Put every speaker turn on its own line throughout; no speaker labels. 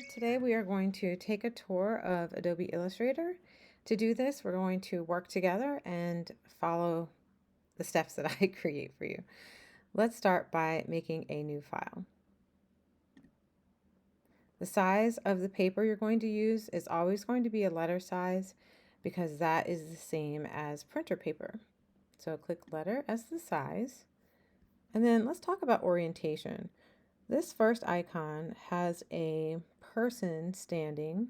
Today we are going to take a tour of Adobe Illustrator. To do this, we're going to work together and follow the steps that I create for you. Let's start by making a new file. The size of the paper you're going to use is always going to be a letter size because that is the same as printer paper. So click letter as the size. And then let's talk about orientation. This first icon has a person standing,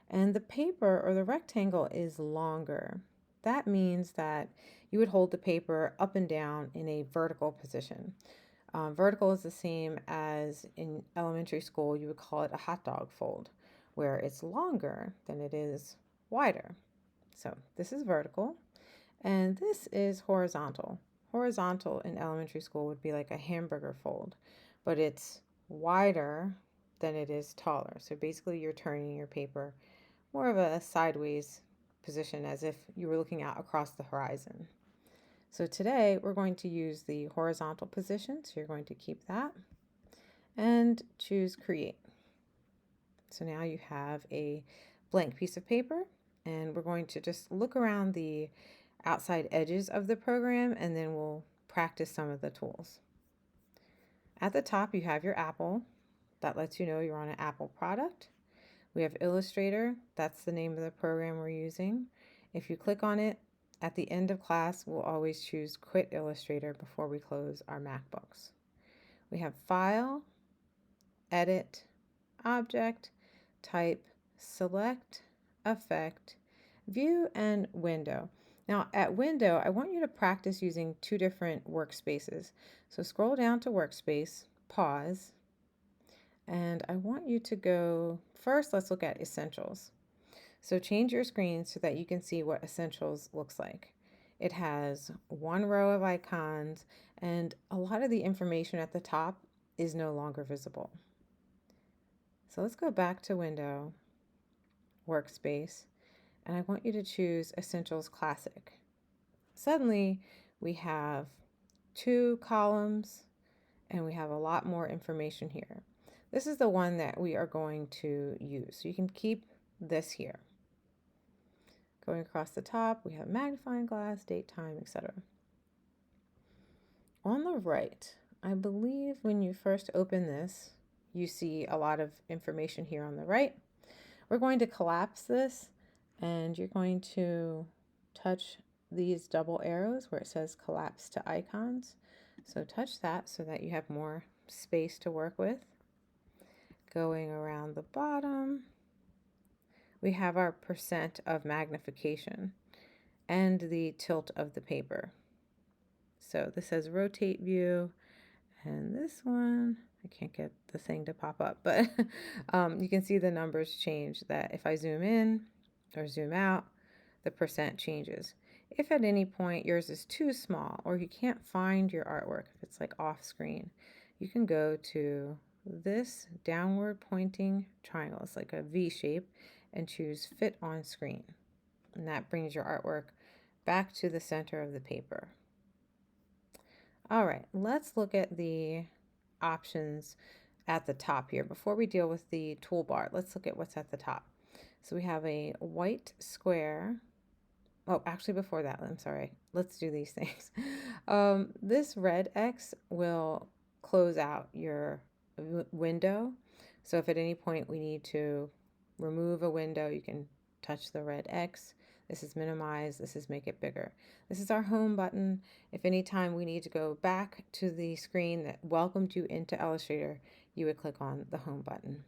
and the paper or the rectangle is longer. That means that you would hold the paper up and down in a vertical position. Vertical is the same as in elementary school, you would call it a hot dog fold, where it's longer than it is wider. So this is vertical, and this is horizontal. Horizontal in elementary school would be like a hamburger fold, but it's wider than it is taller. So basically you're turning your paper more of a sideways position as if you were looking out across the horizon. So today we're going to use the horizontal position. So you're going to keep that and choose create. So now you have a blank piece of paper, and we're going to just look around the outside edges of the program, and then we'll practice some of the tools. At the top, you have your Apple. That lets you know you're on an Apple product. We have Illustrator. That's the name of the program we're using. If you click on it, at the end of class, we'll always choose Quit Illustrator before we close our MacBooks. We have File, Edit, Object, Type, Select, Effect, View, and Window. Now at Window, I want you to practice using two different workspaces. So scroll down to Workspace, pause, and I want you to go, first let's look at Essentials. So change your screen so that you can see what Essentials looks like. It has one row of icons, and a lot of the information at the top is no longer visible. So let's go back to Window, Workspace, and I want you to choose Essentials Classic. Suddenly we have two columns and we have a lot more information here. This is the one that we are going to use. So you can keep this here. Going across the top, we have magnifying glass, date, time, etc. On the right, I believe when you first open this, you see a lot of information here on the right. We're going to collapse this, and you're going to touch these double arrows where it says collapse to icons. So touch that so that you have more space to work with. Going around the bottom, we have our percent of magnification and the tilt of the paper. So this says rotate view, and this one, I can't get the thing to pop up, but you can see the numbers change, that if I zoom in or zoom out, the percent changes. If at any point yours is too small or you can't find your artwork, if it's like off screen, you can go to this downward pointing triangle. It's like a V shape, and choose fit on screen. And that brings your artwork back to the center of the paper. All right, let's look at the options at the top here. Before we deal with the toolbar, let's look at what's at the top. So we have a white square. Oh, actually before that, I'm sorry. Let's do these things. This red X will close out your window. So if at any point we need to remove a window, you can touch the red X. This is minimize, this is make it bigger. This is our home button. If any time we need to go back to the screen that welcomed you into Illustrator, you would click on the home button.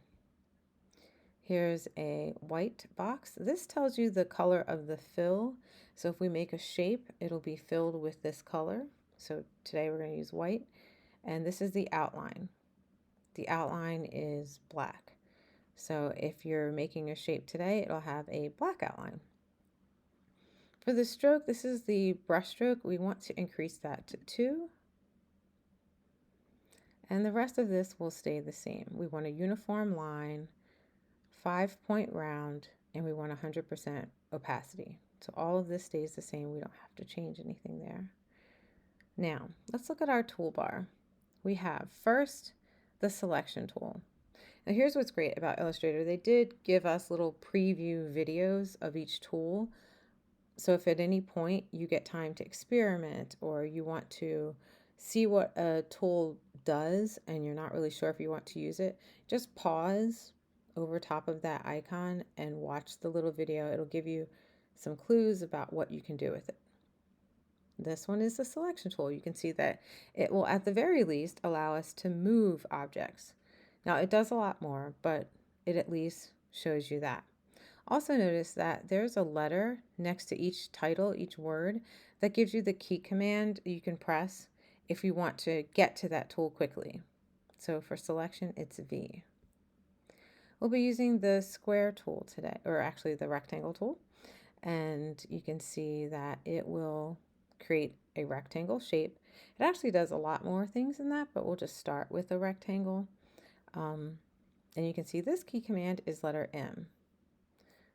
Here's a white box. This tells you the color of the fill. So if we make a shape, it'll be filled with this color. So today we're going to use white. And this is the outline. The outline is black. So if you're making a shape today, it'll have a black outline. For the stroke, this is the brush stroke. We want to increase that to 2. And the rest of this will stay the same. We want a uniform line, 5-point round, and we want 100% opacity. So all of this stays the same. We don't have to change anything there. Now, let's look at our toolbar. We have first the selection tool. Now here's what's great about Illustrator. They did give us little preview videos of each tool. So if at any point you get time to experiment or you want to see what a tool does and you're not really sure if you want to use it, just pause over top of that icon and watch the little video. It'll give you some clues about what you can do with it. This one is the selection tool. You can see that it will at the very least allow us to move objects. Now it does a lot more, but it at least shows you that. Also notice that there's a letter next to each title, each word, that gives you the key command you can press if you want to get to that tool quickly. So for selection, it's V. We'll be using the square tool today, or actually the rectangle tool, and you can see that it will create a rectangle shape. It actually does a lot more things than that, but we'll just start with a rectangle. And you can see this key command is letter M.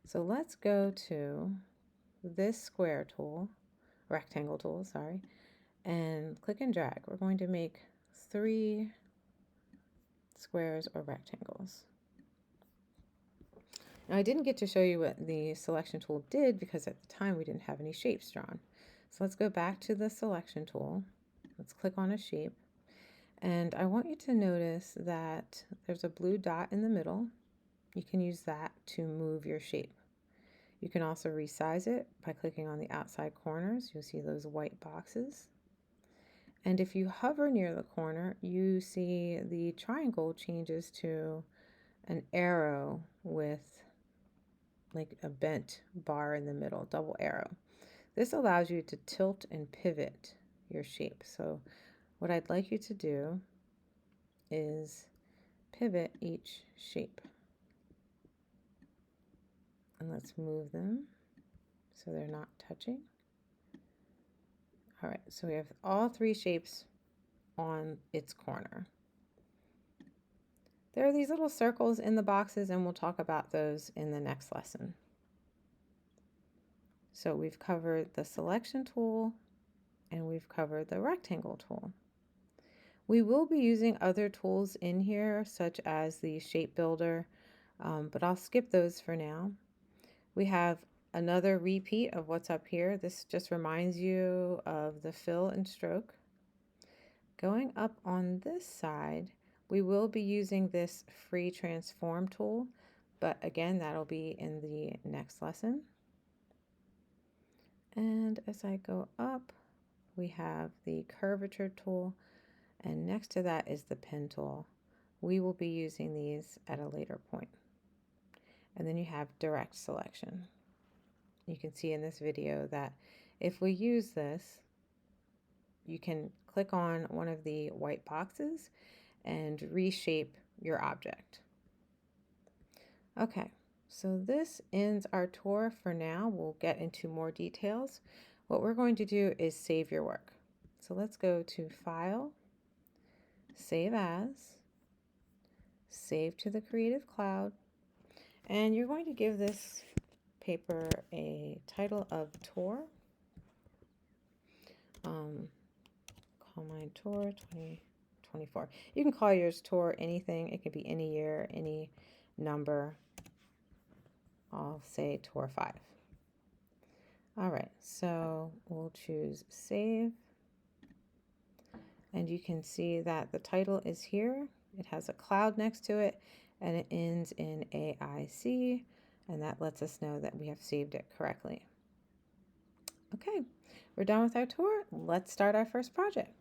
So let's go to this square tool, rectangle tool, sorry, and click and drag. We're going to make 3 squares or rectangles. Now I didn't get to show you what the selection tool did because at the time we didn't have any shapes drawn. So let's go back to the selection tool. Let's click on a shape. And I want you to notice that there's a blue dot in the middle. You can use that to move your shape. You can also resize it by clicking on the outside corners. You'll see those white boxes. And if you hover near the corner, you see the triangle changes to an arrow with like a bent bar in the middle, double arrow. This allows you to tilt and pivot your shape. So what I'd like you to do is pivot each shape. And let's move them so they're not touching. All right, so we have all 3 shapes on its corner. There are these little circles in the boxes, and we'll talk about those in the next lesson. So we've covered the selection tool and we've covered the rectangle tool. We will be using other tools in here, such as the shape builder, but I'll skip those for now. We have another repeat of what's up here. This just reminds you of the fill and stroke. Going up on this side, we will be using this free transform tool, but again, that'll be in the next lesson. And as I go up, we have the curvature tool, and next to that is the pen tool. We will be using these at a later point. And then you have direct selection. You can see in this video that if we use this, you can click on one of the white boxes and reshape your object. Okay, so this ends our tour for now. We'll get into more details. What we're going to do is save your work. So let's go to File, Save As, Save to the Creative Cloud, and you're going to give this paper a title of Tour. Call mine Tour 2024. You can call yours Tour anything. It could be any year, any number. I'll say Tour 5. All right, so we'll choose Save. And you can see that the title is here. It has a cloud next to it, and it ends in AIC, and that lets us know that we have saved it correctly. Okay, we're done with our tour. Let's start our first project.